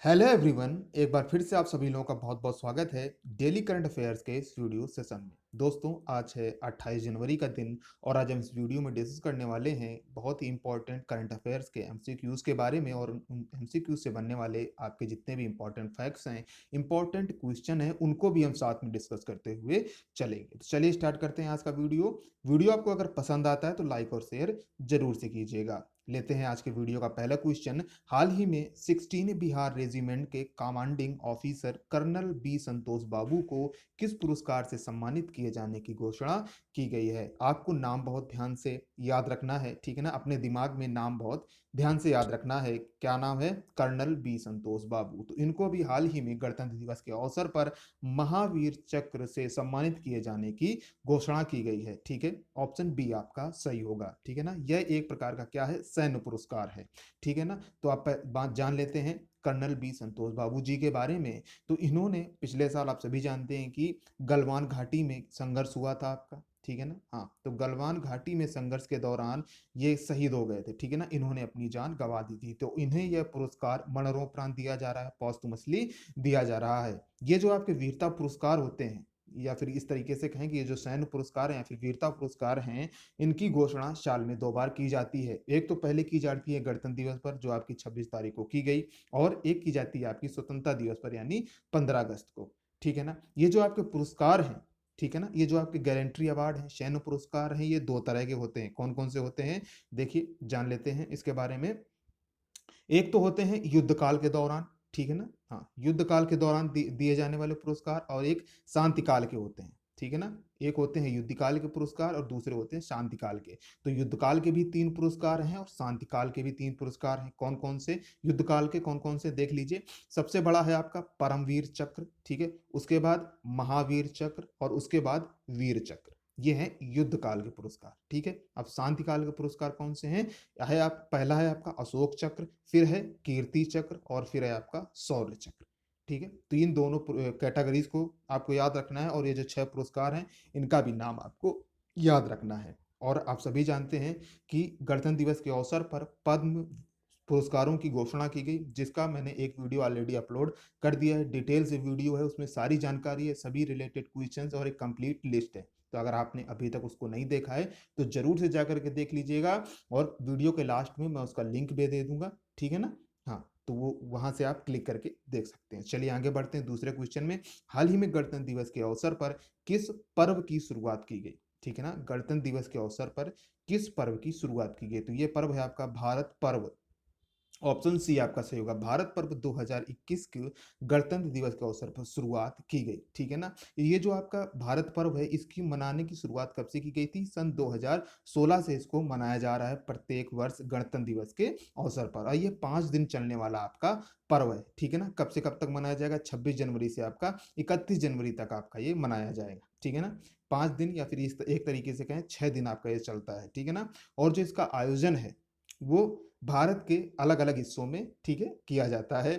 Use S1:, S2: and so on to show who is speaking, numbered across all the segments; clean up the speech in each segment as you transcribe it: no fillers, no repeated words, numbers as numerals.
S1: Hello everyone, एक बार फिर से आप सभी लोगों का बहुत बहुत स्वागत है डेली करंट अफेयर्स के इस वीडियो सेशन में। दोस्तों, आज है 28 जनवरी का दिन और आज हम इस वीडियो में डिस्कस करने वाले हैं बहुत ही इंपॉर्टेंट करंट अफेयर्स के एमसीक्यूज के बारे में। और उन एमसीक्यूज से बनने वाले आपके जितने भी इंपॉर्टेंट फैक्ट्स हैं, इंपॉर्टेंट क्वेश्चन हैं, उनको भी हम साथ में डिस्कस करते हुए चलेंगे। तो चलिए स्टार्ट करते हैं आज का वीडियो। वीडियो आपको अगर पसंद आता है तो लाइक और शेयर जरूर से कीजिएगा। लेते हैं आज के वीडियो का पहला क्वेश्चन। हाल ही में 16 बिहार रेजिमेंट के कमांडिंग ऑफिसर कर्नल बी संतोष बाबू को किस पुरस्कार से सम्मानित किए जाने की घोषणा की गई है? आपको नाम बहुत ध्यान से याद रखना है, ठीक है ना? अपने दिमाग में नाम बहुत ध्यान से याद रखना है। क्या नाम है? कर्नल बी संतोष बाबू। तो इनको भी हाल ही में गणतंत्र दिवस के अवसर पर महावीर चक्र से सम्मानित किए जाने की घोषणा की गई है, ठीक है? ऑप्शन बी आपका सही होगा, ठीक है ना? यह एक प्रकार का क्या है? सैन्य पुरस्कार है, ठीक है ना? तो आप बात जान लेते हैं कर्नल बी संतोष बाबू जी के बारे में। तो इन्होंने पिछले साल, आप सभी जानते हैं कि गलवान घाटी में संघर्ष हुआ था आपका, ठीक है ना? हाँ, तो गलवान घाटी में संघर्ष के दौरान ये शहीद हो गए थे, ठीक है ना? इन्होंने अपनी जान गंवा दी थी, तो इन्हें यह पुरस्कार मरणोपरांत दिया जा रहा है, पॉस्टुमसली दिया जा रहा है। ये जो आपके वीरता पुरस्कार होते हैं, या फिर इस तरीके से कहें कि ये जो सैन्य पुरस्कार हैं या फिर वीरता पुरस्कार हैं, इनकी घोषणा साल में 2 बार की जाती है। एक तो पहले की जाती है गणतंत्र दिवस पर, जो आपकी 26 तारीख को की गई, और एक की जाती है आपकी स्वतंत्रता दिवस पर, यानी 15 अगस्त को, ठीक है ना? ये जो आपके पुरस्कार हैं, ठीक है ना, ये जो आपके गैलेंट्री अवार्ड हैं, सैन्य पुरस्कार हैं, ये 2 तरह के होते हैं। कौन कौन से होते हैं? देखिए, जान लेते हैं इसके बारे में। एक तो होते हैं युद्ध काल के दौरान, ठीक है ना? हाँ, युद्ध काल के दौरान दिए जाने वाले पुरस्कार, और एक शांति काल के होते हैं, ठीक है ना? एक होते हैं युद्ध काल के पुरस्कार और दूसरे होते हैं शांति काल के। तो युद्ध काल के भी 3 पुरस्कार हैं और शांति काल के भी 3 पुरस्कार हैं। कौन कौन से? युद्ध काल के कौन कौन से देख लीजिए। सबसे बड़ा है आपका परमवीर चक्र, ठीक है? उसके बाद महावीर चक्र और उसके बाद वीर चक्र। ये हैं युद्ध काल के पुरस्कार, ठीक है? अब शांति काल के पुरस्कार कौन से हैं? है आप पहला है आपका अशोक चक्र, फिर है कीर्ति चक्र और फिर है आपका शौर्य चक्र, ठीक है? तो इन दोनों कैटेगरीज को आपको याद रखना है, और ये जो 6 पुरस्कार हैं, इनका भी नाम आपको याद रखना है। और आप सभी जानते हैं कि गणतंत्र दिवस के अवसर पर पद्म पुरस्कारों की घोषणा की गई, जिसका मैंने एक वीडियो ऑलरेडी अपलोड कर दिया है। डिटेल से वीडियो है, उसमें सारी जानकारी है, सभी रिलेटेड क्वेश्चंस और एक कंप्लीट लिस्ट है। तो अगर आपने अभी तक उसको नहीं देखा है तो जरूर से जाकर के देख लीजिएगा, और वीडियो के लास्ट में मैं उसका लिंक भी दे दूंगा, ठीक है ना? हाँ, तो वो वहां से आप क्लिक करके देख सकते हैं। चलिए आगे बढ़ते हैं दूसरे क्वेश्चन में। हाल ही में गणतंत्र दिवस के अवसर पर किस पर्व की शुरुआत की गई? ठीक है ना? गणतंत्र दिवस के अवसर पर किस पर्व की शुरुआत की गई? तो ये पर्व है आपका भारत पर्व। ऑप्शन सी आपका सही होगा। भारत पर्व 2021 के गणतंत्र दिवस के अवसर पर शुरुआत की गई, ठीक है ना? ये जो आपका भारत पर्व है, इसकी मनाने की शुरुआत कब से की गई थी? सन 2016 से इसको मनाया जा रहा है प्रत्येक वर्ष गणतंत्र दिवस के अवसर पर, और ये 5 दिन चलने वाला आपका पर्व है, ठीक है ना? कब से कब तक मनाया जाएगा? 26 जनवरी से आपका 31 जनवरी तक आपका ये मनाया जाएगा, ठीक है ना? 5 दिन, या फिर इस एक तरीके से कहें 6 दिन आपका ये चलता है, ठीक है ना? और जो इसका आयोजन है, वो भारत के अलग-अलग हिस्सों में, ठीक है, किया जाता है।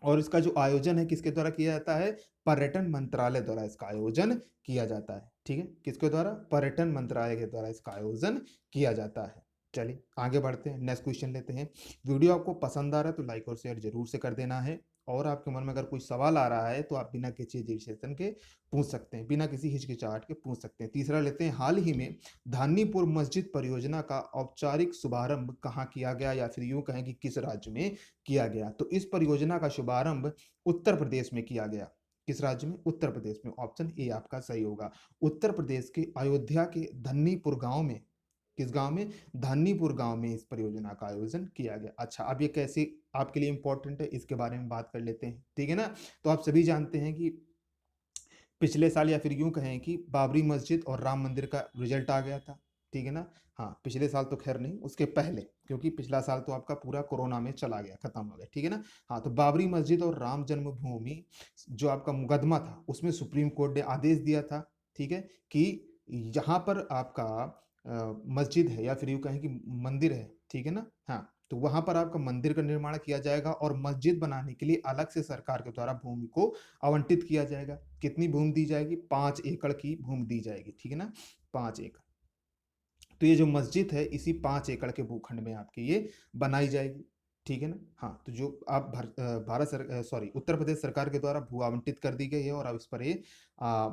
S1: और इसका जो आयोजन है किसके द्वारा किया जाता है? पर्यटन मंत्रालय द्वारा इसका आयोजन किया जाता है, ठीक है? किसके द्वारा? पर्यटन मंत्रालय के द्वारा इसका आयोजन किया जाता है। चलिए आगे बढ़ते हैं, नेक्स्ट क्वेश्चन लेते हैं। वीडियो आपको पसंद आ रहा है तो लाइक और शेयर जरूर से कर देना है, और आपके मन में अगर कोई सवाल आ रहा है तो आप बिना किसी रजिस्ट्रेशन के पूछ सकते हैं, बिना किसी हिचकिचाहट के पूछ सकते हैं। तीसरा लेते हैं। हाल ही में धानीपुर मस्जिद परियोजना का औपचारिक शुभारंभ कहाँ किया गया, या फिर यूं कहें कि किस राज्य में किया गया? तो इस परियोजना का शुभारंभ उत्तर प्रदेश में किया गया। किस राज्य में? उत्तर प्रदेश में। ऑप्शन ए आपका सही होगा। उत्तर प्रदेश के अयोध्या के धन्नीपुर गांव में, किस गांव में? धानीपुर गांव में इस परियोजना का आयोजन किया गया। अच्छा, अब ये कैसे आपके लिए इंपॉर्टेंट है, इसके बारे में बात कर लेते हैं, ठीक है ना? तो आप सभी जानते हैं कि पिछले साल, या फिर यूं कहें कि बाबरी मस्जिद और राम मंदिर का रिजल्ट आ गया था, ठीक है ना? हाँ, पिछले साल तो खैर नहीं, उसके पहले, क्योंकि पिछला साल तो आपका पूरा कोरोना में चला गया, खत्म हो गया, ठीक है ना? हाँ, तो बाबरी मस्जिद और राम जन्मभूमि जो आपका मुकदमा था, उसमें सुप्रीम कोर्ट ने आदेश दिया था, ठीक है, कि यहाँ पर आपका मस्जिद है, या फिर यूं कहें कि मंदिर है, ठीक है ना? हाँ, तो वहां पर आपका मंदिर का निर्माण किया जाएगा, और मस्जिद बनाने के लिए अलग से सरकार के द्वारा भूमि को आवंटित किया जाएगा। कितनी भूमि दी जाएगी? 5 एकड़ की भूमि दी जाएगी, ठीक है ना? 5 एकड़। तो ये जो मस्जिद है, इसी 5 एकड़ के भूखंड में आपकी ये बनाई जाएगी, ठीक है ना? हाँ, तो जो आप उत्तर प्रदेश सरकार के द्वारा भू आवंटित कर दी गई है और अब इस पर ये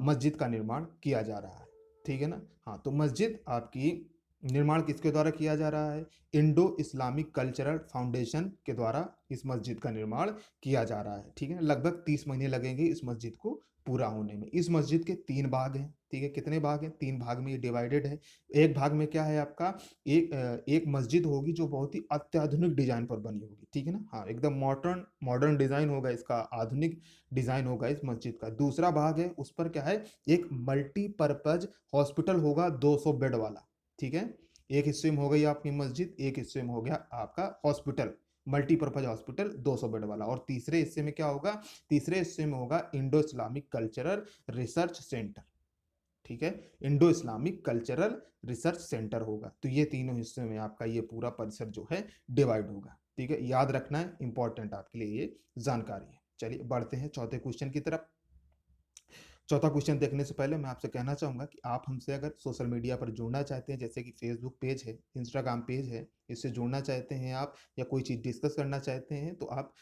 S1: मस्जिद का निर्माण किया जा रहा है। ठीक है ना? हाँ, तो मस्जिद आपकी निर्माण किसके द्वारा किया जा रहा है? इंडो इस्लामिक कल्चरल फाउंडेशन के द्वारा इस मस्जिद का निर्माण किया जा रहा है। ठीक है ना? लगभग 30 महीने लगेंगे इस मस्जिद को पूरा होने में। इस मस्जिद के 3 भाग हैं। ठीक है? कितने भाग हैं? 3 भाग में ये डिवाइडेड है। एक भाग में क्या है आपका, एक मस्जिद होगी जो बहुत ही अत्याधुनिक डिजाइन पर बनी होगी। ठीक है ना? हाँ, एकदम मॉडर्न मॉडर्न डिजाइन होगा इसका, आधुनिक डिजाइन होगा इस मस्जिद का। दूसरा भाग है, उस पर क्या है, एक मल्टीपर्पज हॉस्पिटल होगा 200 बेड वाला। ठीक है? एक हिस्से में हो गई आपकी मस्जिद, एक हिस्से में हो गया आपका हॉस्पिटल, मल्टीपर्पज हॉस्पिटल 200 बेड वाला। और तीसरे हिस्से में क्या होगा? तीसरे हिस्से में होगा Indo Islamic cultural research centre. ठीक है? Indo Islamic cultural research centre होगा। तो ये तीनों हिस्सों में आपका ये पूरा परिसर जो है डिवाइड होगा। ठीक है? याद रखना है, इंपॉर्टेंट आपके लिए ये जानकारी है। चलिए बढ़ते हैं चौथे क्वेश्चन की तरफ। चौथा क्वेश्चन देखने से पहले मैं आपसे कहना चाहूंगा कि आप हमसे अगर सोशल मीडिया पर जुड़ना चाहते हैं, जैसे कि फेसबुक पेज है, इंस्टाग्राम पेज है, इससे जुड़ना चाहते हैं आप, या कोई चीज़ डिस्कस करना चाहते हैं, तो आप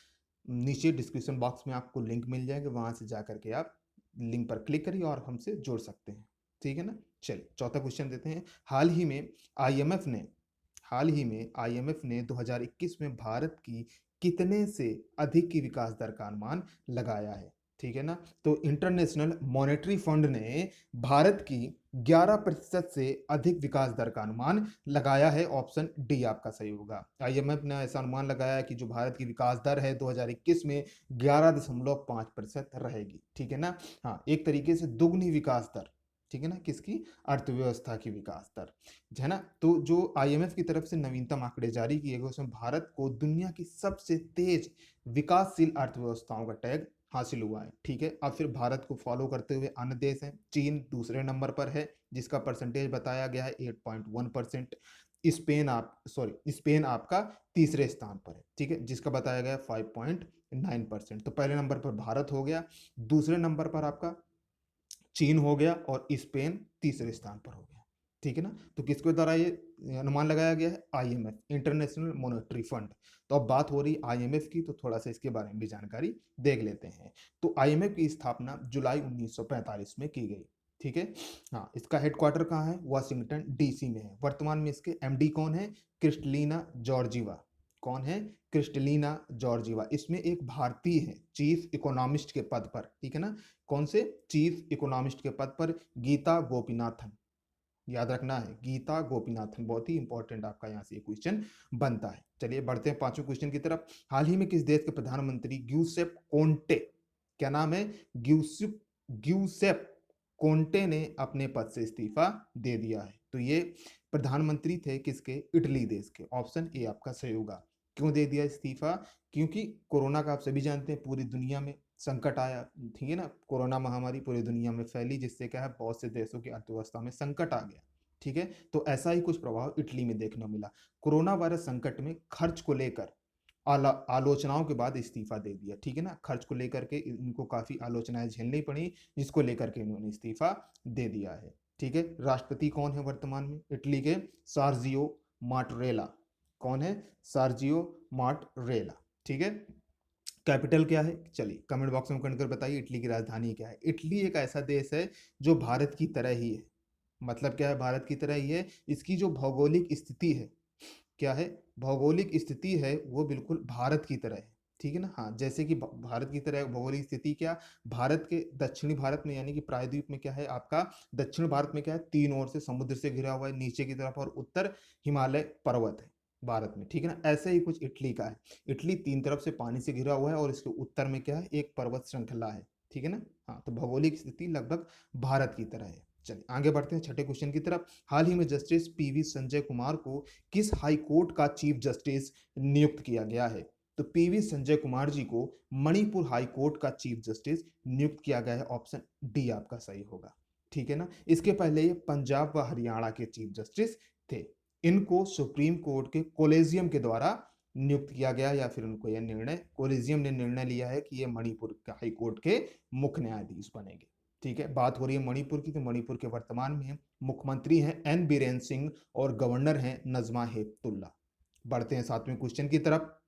S1: नीचे डिस्क्रिप्शन बॉक्स में आपको लिंक मिल जाएगा, वहां से जा करके आप लिंक पर क्लिक करिए और हमसे जुड़ सकते हैं। ठीक है ना? चलिए चौथा क्वेश्चन देते हैं। हाल ही में आईएमएफ ने हाल ही में आईएमएफ ने 2021 में भारत की कितने से अधिक की विकास दर का अनुमान लगाया है? ठीक है ना? तो इंटरनेशनल मॉनेटरी फंड ने भारत की 11% से अधिक विकास दर का अनुमान लगाया है। ऑप्शन डी आपका सही होगा। आईएमएफ ने ऐसा अनुमान लगाया है कि जो भारत की विकास दर है 2021 में 11.5% रहेगी। ठीक है ना? हाँ, एक तरीके से दुगनी विकास दर। ठीक है ना? किसकी? अर्थव्यवस्था की विकास दर, है ना? तो जो आईएमएफ की तरफ से नवीनतम आंकड़े जारी किए गए, उसमें भारत को दुनिया की सबसे तेज विकासशील अर्थव्यवस्थाओं का टैग हासिल हुआ है। ठीक है? अब फिर भारत को फॉलो करते हुए अन्य देश हैं। चीन दूसरे नंबर पर है, जिसका परसेंटेज बताया गया है 8.1%। स्पेन आपका तीसरे स्थान पर है। ठीक है? जिसका बताया गया 5.9%। तो पहले नंबर पर भारत हो गया, दूसरे नंबर पर आपका चीन हो गया, और स्पेन तीसरे स्थान पर हो गया। ठीक है ना? तो किसके द्वारा ये अनुमान लगाया गया है? IMF, international monetary fund. तो अब बात हो रही आईएमएफ की, तो थोड़ा सा इसके बारे में भी जानकारी देख लेते हैं। तो आईएमएफ की स्थापना जुलाई 1945 में की गई। ठीक है? हाँ, इसका हेडक्वार्टर कहाँ है? वाशिंगटन डीसी में है। वर्तमान में इसके एमडी कौन है? Kristalina Georgieva. कौन है? Kristalina Georgieva. इसमें एक भारतीय है चीफ इकोनॉमिस्ट के पद पर। ठीक है ना? कौन से? चीफ इकोनॉमिस्ट के पद पर गीता गोपीनाथन। याद रखना है, गीता गोपीनाथन। बहुत ही इंपॉर्टेंट आपका यहाँ से क्वेश्चन बनता है। चलिए बढ़ते हैं पांचवें क्वेश्चन की तरफ। हाल ही में किस देश के प्रधानमंत्री ग्यूसेप कोंटे, क्या नाम है? ग्यूसेप ग्यूसेप कोंटे ने अपने पद से इस्तीफा दे दिया है। तो ये प्रधानमंत्री थे किसके? इटली देश के। ऑप्शन ए आपका सही होगा। क्यों दे दिया इस्तीफा? क्योंकि कोरोना का आप सभी जानते हैं, पूरी दुनिया में संकट आया। ठीक है ना? कोरोना महामारी पूरी दुनिया में फैली, जिससे क्या है, बहुत से देशों की अर्थव्यवस्था में संकट आ गया। ठीक है? तो ऐसा ही कुछ प्रभाव इटली में देखने को मिला। कोरोना वायरस संकट में खर्च को लेकर आलोचनाओं के बाद इस्तीफा दे दिया। ठीक है ना? खर्च को लेकर के इनको काफी आलोचनाएं झेलनी पड़ी, जिसको लेकर के इन्होंने इस्तीफा दे दिया है। ठीक है? राष्ट्रपति कौन है वर्तमान में इटली के? सार्जियो मार्टरेला। कौन है? सार्जियो मार्टरेला। ठीक है? कैपिटल क्या है? चलिए कमेंट बॉक्स में कमेंट कर बताइए इटली की राजधानी क्या है। इटली एक ऐसा देश है जो भारत की तरह ही है। मतलब क्या है? भारत की तरह ही है। इसकी जो भौगोलिक स्थिति है, क्या है? भौगोलिक स्थिति है वो बिल्कुल भारत की तरह है। ठीक है ना? हाँ, जैसे कि भारत की तरह भौगोलिक स्थिति क्या, भारत के दक्षिणी भारत में यानी कि प्रायद्वीप में क्या है आपका, दक्षिण भारत में क्या है, तीन ओर से समुद्र से घिरा हुआ है नीचे की तरफ, और उत्तर हिमालय पर्वत है भारत में। ठीक है ना? ऐसे ही कुछ इटली का है। इटली तीन तरफ से पानी से घिरा हुआ है, और इसके उत्तर में क्या है, एक पर्वत श्रृंखला है। ठीक है ना? हाँ, तो भौगोलिक स्थिति लगभग भारत की तरह है। चलिए आगे बढ़ते हैं छठे क्वेश्चन की तरफ। हाल ही में जस्टिस पीवी संजय कुमार को किस हाई कोर्ट का चीफ जस्टिस नियुक्त किया गया है? तो पीवी संजय कुमार जी को मणिपुर हाई कोर्ट का चीफ जस्टिस नियुक्त किया गया है। ऑप्शन डी आपका सही होगा। ठीक है ना? इसके पहले ये पंजाब व हरियाणा के चीफ जस्टिस थे। इनको सुप्रीम कोर्ट के कोलेजियम के द्वारा नियुक्त किया गया, या फिर उनको यह निर्णय, कोलेजियम ने निर्णय लिया है कि ये मणिपुर हाई कोर्ट के मुख्य न्यायाधीश बनेंगे। ठीक है? बात हो रही है मणिपुर की, तो मणिपुर के वर्तमान में मुख्यमंत्री हैं एन बीरेन सिंह, और गवर्नर हैं नजमा हेपतुल्ला। बढ़ते हैं सातवें क्वेश्चन की तरफ।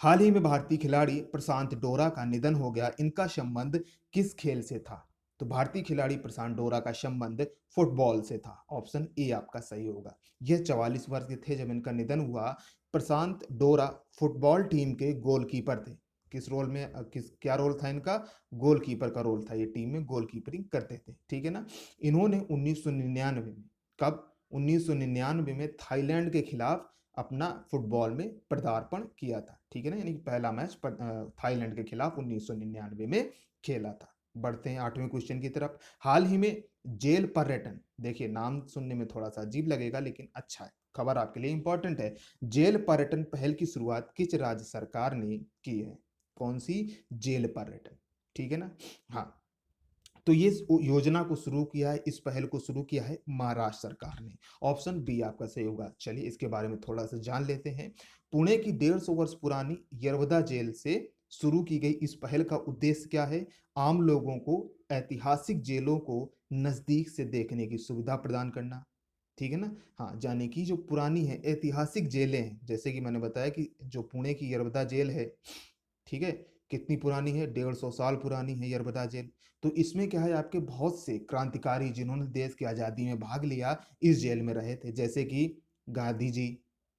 S1: हाल ही में भारतीय खिलाड़ी प्रशांत डोरा का निधन हो गया, इनका संबंध किस खेल से था? तो भारतीय खिलाड़ी प्रशांत डोरा का संबंध फुटबॉल से था। ऑप्शन ए आपका सही होगा। यह 44 वर्ष के थे जब इनका निधन हुआ। प्रशांत डोरा फुटबॉल टीम के गोलकीपर थे। किस रोल में किस क्या रोल था इनका? गोलकीपर का रोल था। ये टीम में गोलकीपरिंग करते थे, ठीक है ना। इन्होंने 1999 में, कब? 1999 में थाईलैंड के खिलाफ अपना फुटबॉल में पदार्पण किया था, ठीक है ना। यानी कि पहला मैच थाईलैंड के खिलाफ 1999 में खेला था। बढ़ते हैं 8वें क्वेश्चन की तरफ। हाल ही में जेल पर्यटन, देखिए नाम सुनने में थोड़ा सा अजीब लगेगा लेकिन अच्छा है, खबर आपके लिए इंपॉर्टेंट है। जेल पर्यटन पहल की शुरुआत किस राज्य सरकार ने की है? कौन सी? जेल पर्यटन, ठीक है ना। हाँ, तो ये योजना को शुरू किया है, इस पहल को शुरू किया है महाराष्ट्र सरकार ने। ऑप्शन बी आपका सही होगा। चलिए इसके बारे में थोड़ा सा जान लेते हैं। पुणे की 150 वर्ष पुरानी यरवदा जेल से शुरू की गई इस पहल का उद्देश्य क्या है? आम लोगों को ऐतिहासिक जेलों को नजदीक से देखने की सुविधा प्रदान करना, ठीक है ना। हाँ, यानी कि जो पुरानी है ऐतिहासिक जेलें हैं, जैसे कि मैंने बताया कि जो पुणे की यरवदा जेल है, ठीक है, कितनी पुरानी है? 150 साल पुरानी है यरबदा जेल। तो इसमें क्या है, आपके बहुत से क्रांतिकारी जिन्होंने देश की आज़ादी में भाग लिया इस जेल में रहे थे, जैसे कि गांधी जी,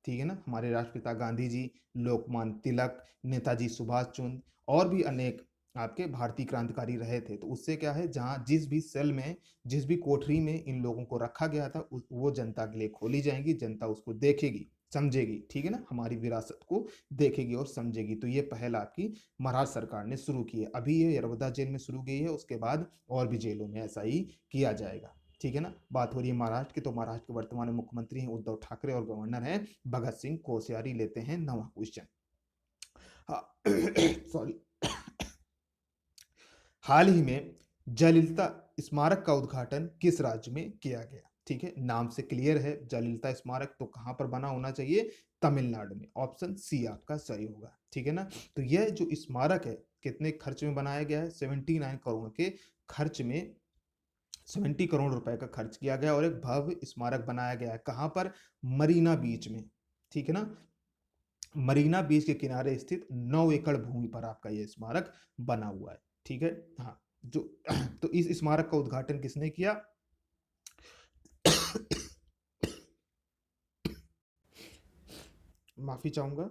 S1: ठीक है ना, हमारे राष्ट्रपिता गांधी जी, लोकमान्य तिलक, नेताजी सुभाष चंद्र और भी अनेक आपके भारतीय क्रांतिकारी रहे थे। तो उससे क्या है, जहाँ जिस भी सेल में, जिस भी कोठरी में इन लोगों को रखा गया था वो जनता के लिए खोली जाएंगी, जनता उसको देखेगी, समझेगी, ठीक है ना, हमारी विरासत को देखेगी और समझेगी। तो ये पहल आपकी महाराष्ट्र सरकार ने शुरू की है। अभी ये यरवदा जेल में शुरू की है, उसके बाद और भी जेलों में ऐसा ही किया जाएगा, ठीक है ना। बात हो रही है महाराष्ट्र की, तो महाराष्ट्र के वर्तमान मुख्यमंत्री हैं उद्धव ठाकरे और गवर्नर हैं भगत सिंह कोश्यारी। लेते हैं 9वां क्वेश्चन। हाँ सॉरी। हाल ही में जयललिता स्मारक का उद्घाटन किस राज्य में किया गया? ठीक है, नाम से क्लियर है जयललिता स्मारक, तो कहां पर बना होना चाहिए? तमिलनाडु में। ऑप्शन सी आपका सही होगा, ठीक है ना। तो यह जो स्मारक है कितने खर्च में बनाया गया है? 79 करोड़ के खर्च में, 70 करोड़ रुपए का खर्च किया गया और एक भव्य स्मारक बनाया गया है। कहां पर? मरीना बीच में, ठीक है ना। मरीना बीच के किनारे स्थित 9 एकड़ भूमि पर आपका यह स्मारक बना हुआ है, ठीक है। हाँ, जो तो इस स्मारक का उद्घाटन किसने किया? माफी चाहूंगा।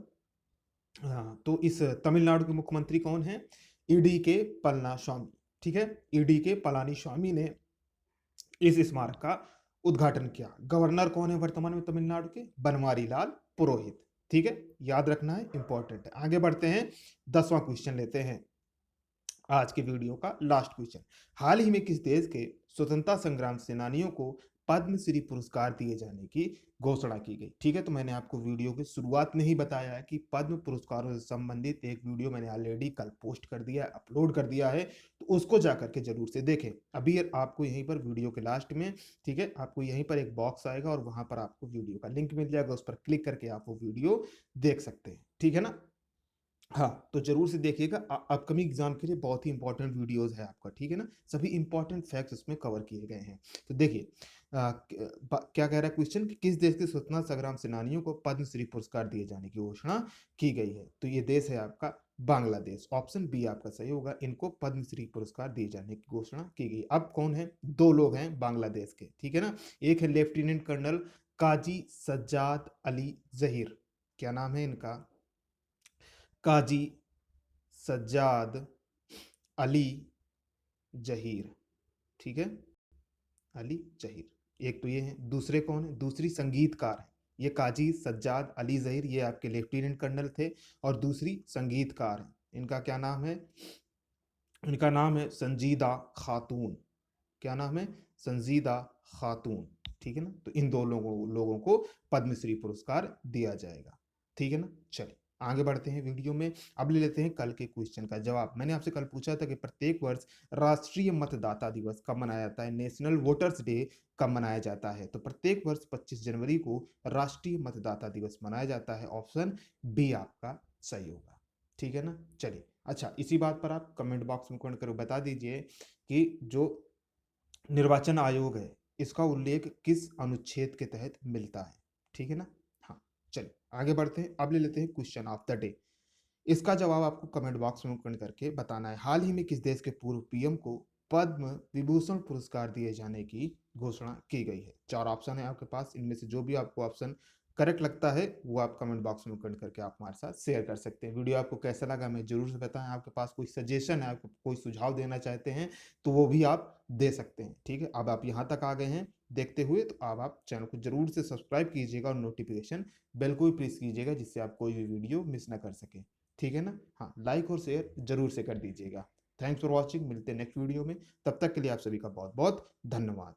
S1: हाँ, तो इस तमिलनाडु के मुख्यमंत्री कौन है? ईडी के पलनास्वामी, ठीक है। ईडी के पलानीस्वामी ने इस स्मारक का उद्घाटन किया। गवर्नर कौन है वर्तमान में तमिलनाडु के? बनवारी लाल पुरोहित, ठीक है, याद रखना है, इंपॉर्टेंट है। आगे बढ़ते हैं, 10वां क्वेश्चन लेते हैं, आज के वीडियो का लास्ट क्वेश्चन। हाल ही में किस देश के स्वतंत्रता संग्राम सेनानियों को पद्मश्री पुरस्कार दिए जाने की घोषणा की गई? ठीक है, तो मैंने आपको वीडियो की शुरुआत में ही बताया है कि पद्म पुरस्कारों से संबंधित एक वीडियो मैंने ऑलरेडी कल पोस्ट कर दिया है, अपलोड कर दिया है, तो उसको जाकर के जरूर से देखें। अभी आपको यहीं पर वीडियो के लास्ट में, ठीक है, आपको यहीं पर एक बॉक्स आएगा और वहां पर आपको वीडियो का लिंक मिल जाएगा, उस पर क्लिक करके आप वो वीडियो देख सकते हैं, ठीक है ना। हाँ, तो ज़रूर से देखिएगा, अपकमिंग एग्जाम के लिए बहुत ही इंपॉर्टेंट वीडियोस है आपका, ठीक है ना। सभी इंपॉर्टेंट फैक्ट्स इसमें कवर किए गए हैं। तो देखिए, क्या कह रहा है क्वेश्चन कि किस देश के स्वतंत्रता संग्राम सेनानियों को पद्मश्री पुरस्कार दिए जाने की घोषणा की गई है? तो ये देश है आपका बांग्लादेश। ऑप्शन बी आपका सही होगा, इनको पद्मश्री पुरस्कार दिए जाने की घोषणा की गई। अब कौन है? दो लोग हैं बांग्लादेश के, ठीक है ना। एक है लेफ्टिनेंट कर्नल काजी सज्जाद अली जहीर, क्या नाम है इनका? काजी सज्जाद अली जहीर, ठीक है, अली जहीर। एक तो ये है, दूसरे कौन है? दूसरी संगीतकार है। ये काजी सज्जाद अली जहीर, ये आपके लेफ्टिनेंट कर्नल थे, और दूसरी संगीतकार है। इनका क्या नाम है? इनका नाम है संजीदा खातून। क्या नाम है? संजीदा खातून, ठीक है ना। तो इन दो लोगों को पद्मश्री पुरस्कार दिया जाएगा, ठीक है ना। चलिए आगे बढ़ते हैं वीडियो में। अब ले लेते हैं कल के क्वेश्चन का जवाब। मैंने आपसे कल पूछा था कि प्रत्येक वर्ष राष्ट्रीय मतदाता दिवस कब मनाया जाता है, नेशनल वोटर्स डे कब मनाया जाता है? तो प्रत्येक वर्ष 25 जनवरी को राष्ट्रीय मतदाता दिवस मनाया जाता है। ऑप्शन बी आपका सही होगा, ठीक है ना। चलिए, अच्छा, इसी बात पर आप कमेंट बॉक्स में कमेंट कर बता दीजिए कि जो निर्वाचन आयोग है इसका उल्लेख किस अनुच्छेद के तहत मिलता है, ठीक है ना। हाँ, चलिए आगे बढ़ते हैं। अब ले लेते हैं क्वेश्चन ऑफ द डे। इसका जवाब आपको कमेंट बॉक्स में कमेंट करके बताना है। हाल ही में किस देश के पूर्व पीएम को पद्म विभूषण पुरस्कार दिए जाने की घोषणा की गई है? 4 ऑप्शन है आपके पास, इनमें से जो भी आपको ऑप्शन करेक्ट लगता है वो आप कमेंट बॉक्स में कमेंट करके आप हमारे साथ शेयर कर सकते हैं। वीडियो आपको कैसा लगा हमें ज़रूर से बताएँ। आपके पास कोई सजेशन है, आप कोई सुझाव देना चाहते हैं तो वो भी आप दे सकते हैं, ठीक है? अब आप यहाँ तक आ गए हैं देखते हुए, तो अब आप चैनल को ज़रूर से सब्सक्राइब कीजिएगा और नोटिफ़िकेशन बेल को भी प्रेस कीजिएगा, जिससे आप कोई भी वीडियो मिस ना कर सकें। ठीक है ना? हाँ, लाइक और शेयर ज़रूर से कर दीजिएगा। थैंक्स फॉर वॉचिंग, मिलते हैं नेक्स्ट वीडियो में। तब तक के लिए आप सभी का बहुत-बहुत धन्यवाद।